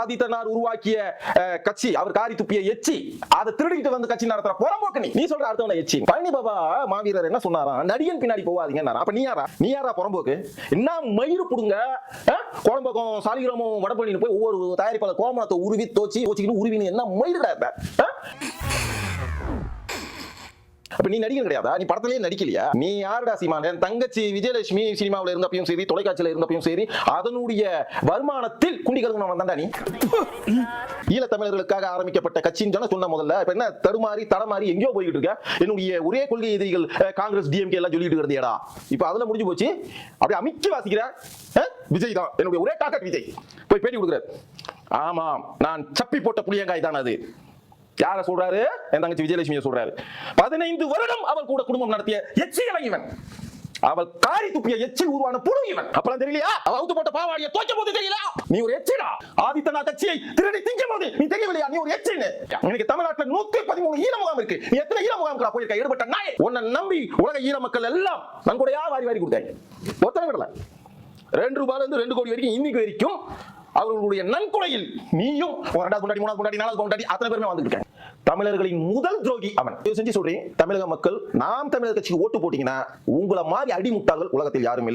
ஆதித்தனார் உருவாக்கிய கட்சி, அவர் காரி துப்பிய எச்சி, அதை திருடிட்டு வந்து கட்சி நடத்துற புறம்போக்கு நீ சொல்ற அடுத்தவன எச்சி. பழனி பாபா மாவீரர் என்ன சொன்னாராம், நடிகன் பின்னாடி போவாதீங்க. அப்ப நீ யாரா புறம்போக்கு? என்ன மயிறு புடுங்க கோலம்பக்கம் சாலிகிராமம் வடபழனி போய் ஒவ்வொரு தயாரிப்பாளர் கோமணத்தை உருவி தோச்சிக்கிட்டு உருவின்னு என்ன மயிறு கிடையாது. அப்ப நீ நடிகன் கிடையாதா? நீ படத்திலேயே நடிக்கலையா? நீ யாருடா சீமான்? என் தங்கச்சி விஜயலட்சுமி சினிமாவில் இருந்தப்பையும் சரி, தொலைக்காட்சியில் இருந்தப்பையும் சரி, அதனுடைய வருமானத்தில் குண்டி கலங்குனவன் தான்டா நீ. ஈழத்தமிழர்களுக்காக ஆரம்பிக்கப்பட்ட கட்சின்னு சொன்ன முதல்ல இப்ப என்ன தடமாறி எங்கேயோ போய்கிட்டு இருக்க. என்னுடைய ஒரே கொள்கை எதிரிகள் காங்கிரஸ் டிஎம்கே எல்லாம் சொல்லிட்டு இருந்தேடா. இப்ப அதுல முடிஞ்சு போச்சு. அப்படியே அமைக்கி வாசிக்கிற விஜய் தான் என்னுடைய ஒரே டாக்கெட். விஜய் போய் பேட்டி கொடுக்குறாரு. ஆமா, நான் சப்பி போட்ட புளியங்காய் தான் அது. யார சொல்றாரு? என் தங்கச்சி விஜயலட்சுமியை சொல்றாரு. 15 வருடம் அவள் கூட குடும்பம் நடத்திய எச்சியலை இவன். அவள் காரி துப்பிய எச்சில் உருவான புழு இவன். அப்பலாம் தெரியலையா? அவ அவுத்து போட்ட பாவாடியை தோச்ச போது தெரியல. நீ ஒரு எச்சிடா. ஆதித்தனார் கட்சியை திருடி திங்கும் போது நீ தெரியவில்லையா? நீ ஒரு எச்சின்னு. இன்னைக்கு தமிழ்நாட்டில் 113 ஈழ முகாம் இருக்கு. நீ எத்தனை ஈழ முகாம்க்கு போயிருக்க? ஈடுபட்ட நாய். உன்னை நம்பி உலக ஈழ மக்கள் எல்லாம் நன்கொடையா வாரி கொடுத்தாங்க. ஒத்தனை விடல. 2 ரூபாயில இருந்து 2 கோடி வரைக்கும் இன்னைக்கு வரைக்கும் அவர்களுடைய நன்கொடையில் நீயும் 2வது கொண்டாடி 3வது கொண்டாடி 4வது கொண்டாடி அத்தனை பேருமே வந்துட்டு. தமிழர்களின் முதல் துரோகி அவன். செஞ்சு சொல்றேன், தமிழக மக்கள் நாம் தமிழர் கட்சிக்கு ஓட்டு போட்டீங்கன்னா உங்களை மாதிரி அடிமுட்டாள்கள் உலகத்தில் யாரும் இல்லை.